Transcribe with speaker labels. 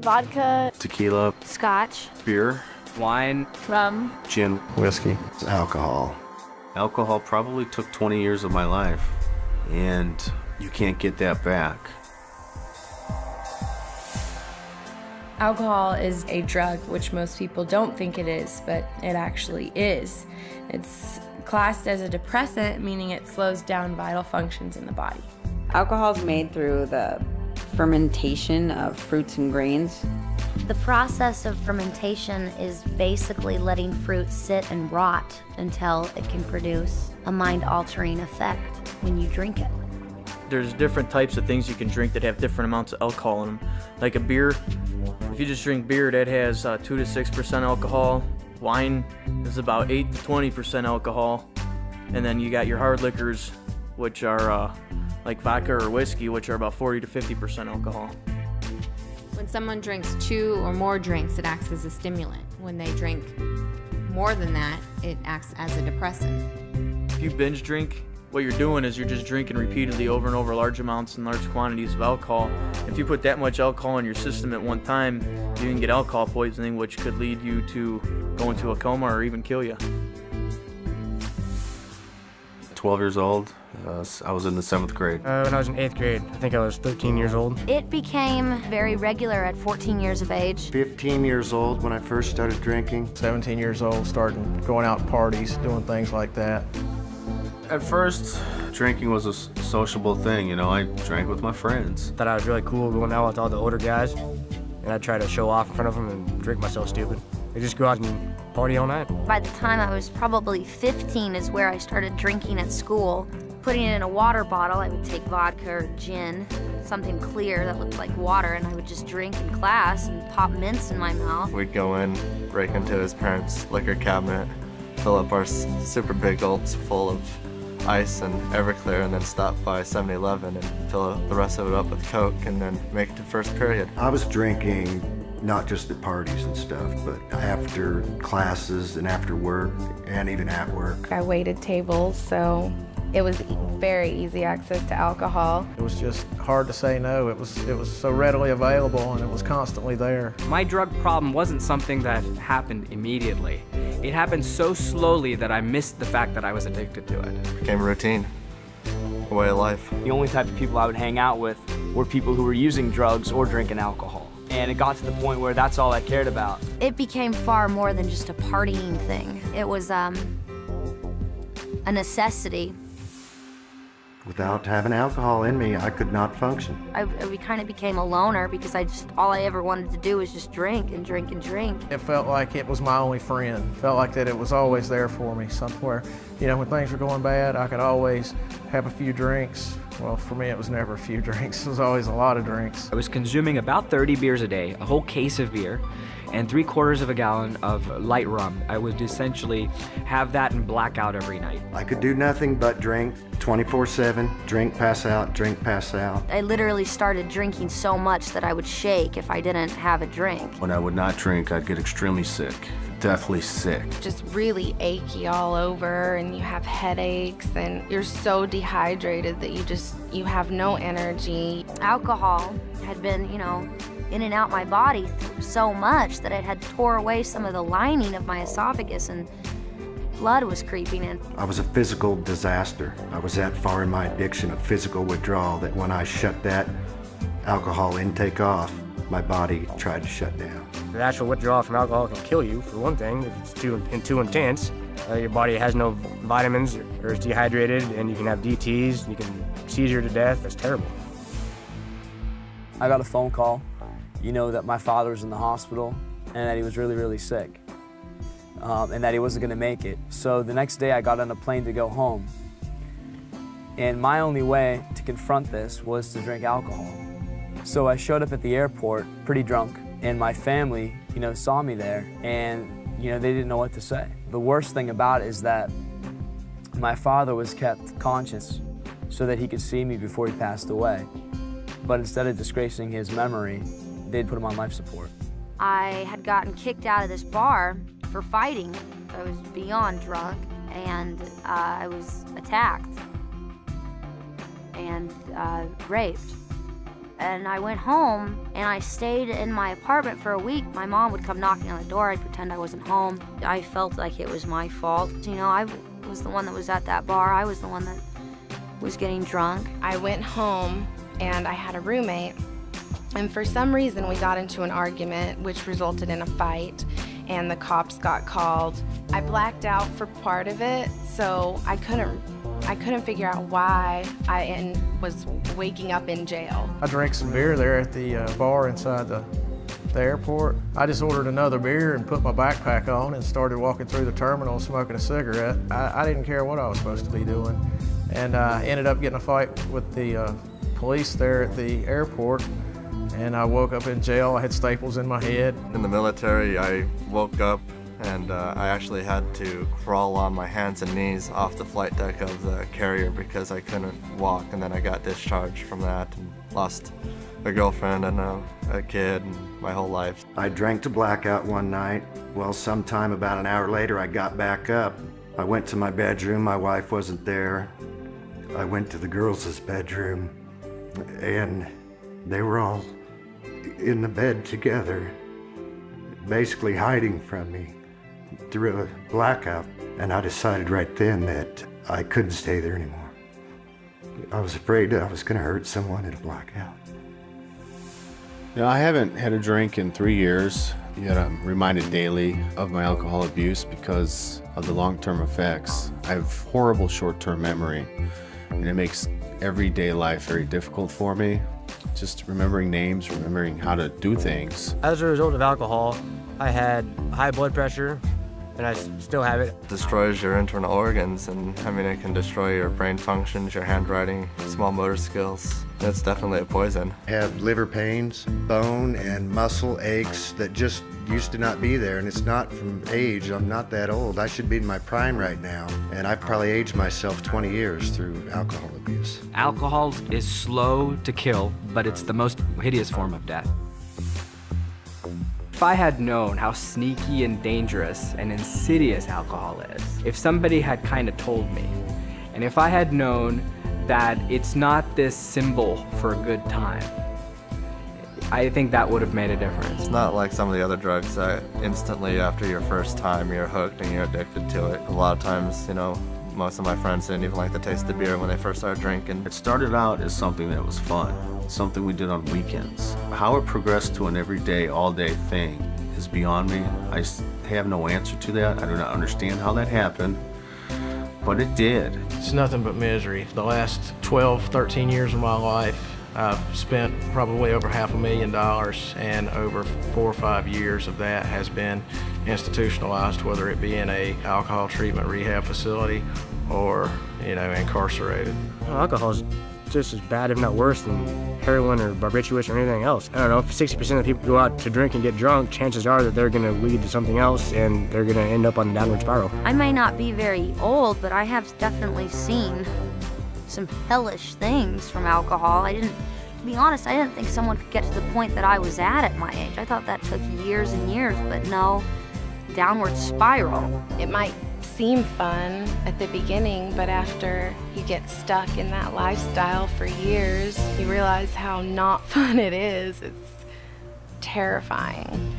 Speaker 1: Vodka,
Speaker 2: tequila,
Speaker 1: scotch,
Speaker 2: beer,
Speaker 3: wine,
Speaker 1: rum,
Speaker 2: gin,
Speaker 4: whiskey,
Speaker 5: alcohol.
Speaker 2: Alcohol probably took 20 years of my life, and you can't get that back.
Speaker 6: Alcohol is a drug, which most people don't think it is, but it actually is. It's classed as a depressant, meaning it slows down vital functions in the body.
Speaker 7: Alcohol is made through the fermentation of fruits and grains.
Speaker 8: The process of fermentation is basically letting fruit sit and rot until it can produce a mind-altering effect when you drink it.
Speaker 3: There's different types of things you can drink that have different amounts of alcohol in them. Like a beer, if you just drink beer, that has 2 to 6% alcohol. Wine is about 8 to 20% alcohol. And then you got your hard liquors, which are like vodka or whiskey, which are about 40 to 50% alcohol.
Speaker 9: When someone drinks 2 or more drinks, it acts as a stimulant. When they drink more than that, it acts as a depressant.
Speaker 3: If you binge drink, what you're doing is you're just drinking repeatedly over and over large amounts and large quantities of alcohol. If you put that much alcohol in your system at one time, you can get alcohol poisoning, which could lead you to go into a coma or even kill you.
Speaker 2: 12 years old, I was in the 7th grade.
Speaker 4: When I was in 8th grade, I think I was 13 years old.
Speaker 8: It became very regular at 14 years of age.
Speaker 5: 15 years old when I first started drinking.
Speaker 4: 17 years old, starting going out to parties, doing things like that.
Speaker 2: At first, drinking was a sociable thing, you know, I drank with my friends.
Speaker 4: Thought I was really cool going out with all the older guys, and I'd try to show off in front of them and drink myself stupid. They just go out and party all night.
Speaker 8: By the time I was probably 15 is where I started drinking at school. Putting it in a water bottle, I would take vodka or gin, something clear that looked like water, and I would just drink in class and pop mints in my mouth.
Speaker 10: We'd go in, break into his parents' liquor cabinet, fill up our super big gulps full of ice and Everclear, and then stop by 7-Eleven and fill the rest of it up with Coke, and then make it to first period.
Speaker 5: I was drinking not just at parties and stuff, but after classes and after work, and even at work.
Speaker 6: I waited tables, so it was very easy access to alcohol.
Speaker 4: It was just hard to say no. It was so readily available, and it was constantly there.
Speaker 11: My drug problem wasn't something that happened immediately. It happened so slowly that I missed the fact that I was addicted to it.
Speaker 10: It became a routine, a way of life.
Speaker 12: The only type of people I would hang out with were people who were using drugs or drinking alcohol. And it got to the point where that's all I cared about.
Speaker 8: It became far more than just a partying thing. It was a necessity.
Speaker 5: Without having alcohol in me, I could not function.
Speaker 8: I kind of became a loner because all I ever wanted to do was just drink and drink and drink.
Speaker 4: It felt like it was my only friend. Felt like that it was always there for me somewhere. You know, when things were going bad, I could always have a few drinks. Well, for me, it was never a few drinks. It was always a lot of drinks.
Speaker 11: I was consuming about 30 beers a day, a whole case of beer, and 3/4 of a gallon of light rum. I would essentially have that and black out every night.
Speaker 5: I could do nothing but drink 24/7, drink, pass out, drink, pass out.
Speaker 8: I literally started drinking so much that I would shake if I didn't have a drink.
Speaker 2: When I would not drink, I'd get extremely sick, deathly sick.
Speaker 6: Just really achy all over, and you have headaches, and you're so dehydrated that you have no energy.
Speaker 8: Alcohol had been, you know, in and out my body so much that it had tore away some of the lining of my esophagus, and blood was creeping in.
Speaker 5: I was a physical disaster. I was that far in my addiction of physical withdrawal that when I shut that alcohol intake off, my body tried to shut down.
Speaker 4: The actual withdrawal from alcohol can kill you, for one thing, if it's too intense. Your body has no vitamins or is dehydrated, and you can have DTs, you can seizure to death. That's terrible.
Speaker 12: I got a phone call, you know, that my father was in the hospital and that he was really, really sick, and that he wasn't going to make it. So the next day I got on a plane to go home, and my only way to confront this was to drink alcohol. So I showed up at the airport pretty drunk, and my family, you know, saw me there, and, you know, they didn't know what to say. The worst thing about it is that my father was kept conscious so that he could see me before he passed away. But instead of disgracing his memory, they'd put him on life support.
Speaker 8: I had gotten kicked out of this bar for fighting. I was beyond drunk, and I was attacked and raped. And I went home and I stayed in my apartment for a week. My mom would come knocking on the door. I'd pretend I wasn't home. I felt like it was my fault. You know, I was the one that was at that bar. I was the one that was getting drunk.
Speaker 6: I went home and I had a roommate, and for some reason we got into an argument which resulted in a fight, and the cops got called. I blacked out for part of it, so I couldn't figure out why I was waking up in jail.
Speaker 4: I drank some beer there at the bar inside the airport. I just ordered another beer and put my backpack on and started walking through the terminal smoking a cigarette. I didn't care what I was supposed to be doing. And I ended up getting a fight with the police there at the airport, and I woke up in jail. I had staples in my head.
Speaker 10: In the military, I woke up and I actually had to crawl on my hands and knees off the flight deck of the carrier because I couldn't walk, and then I got discharged from that and lost a girlfriend and a kid and my whole life.
Speaker 5: I drank to blackout one night. Well, sometime about an hour later, I got back up. I went to my bedroom. My wife wasn't there. I went to the girls' bedroom, and they were all in the bed together, basically hiding from me through a blackout. And I decided right then that I couldn't stay there anymore. I was afraid that I was going to hurt someone at a blackout.
Speaker 2: You know, I haven't had a drink in 3 years, yet I'm reminded daily of my alcohol abuse because of the long-term effects. I have horrible short-term memory, and it makes everyday life very difficult for me. Just remembering names, remembering how to do things.
Speaker 1: As a result of alcohol, I had high blood pressure, and I still have it.
Speaker 10: It destroys your internal organs, and I mean, it can destroy your brain functions, your handwriting, small motor skills. It's definitely a poison.
Speaker 5: I have liver pains, bone and muscle aches that just used to not be there, and it's not from age. I'm not that old. I should be in my prime right now, and I've probably aged myself 20 years through alcohol abuse.
Speaker 11: Alcohol is slow to kill, but it's the most hideous form of death. If I had known how sneaky and dangerous and insidious alcohol is, if somebody had kind of told me, and if I had known that it's not this symbol for a good time, I think that would have made a difference.
Speaker 10: It's not like some of the other drugs that instantly after your first time you're hooked and you're addicted to it. A lot of times, you know, most of my friends didn't even like the taste of beer when they first started drinking.
Speaker 2: It started out as something that was fun, something we did on weekends. How it progressed to an everyday, all-day thing is beyond me. I have no answer to that. I do not understand how that happened, but it did.
Speaker 4: It's nothing but misery. The last 12, 13 years of my life, I've spent probably over $500,000, and over 4 or 5 years of that has been institutionalized, whether it be in a alcohol treatment rehab facility or, you know, incarcerated.
Speaker 1: Well, alcohol is just as bad, if not worse, than heroin or barbiturates or anything else. I don't know, if 60% of people go out to drink and get drunk, chances are that they're going to lead to something else and they're going to end up on a downward spiral.
Speaker 8: I may not be very old, but I have definitely seen some hellish things from alcohol. To be honest, I didn't think someone could get to the point that I was at my age. I thought that took years and years, but no, downward spiral.
Speaker 6: It might seem fun at the beginning, but after you get stuck in that lifestyle for years, you realize how not fun it is. It's terrifying.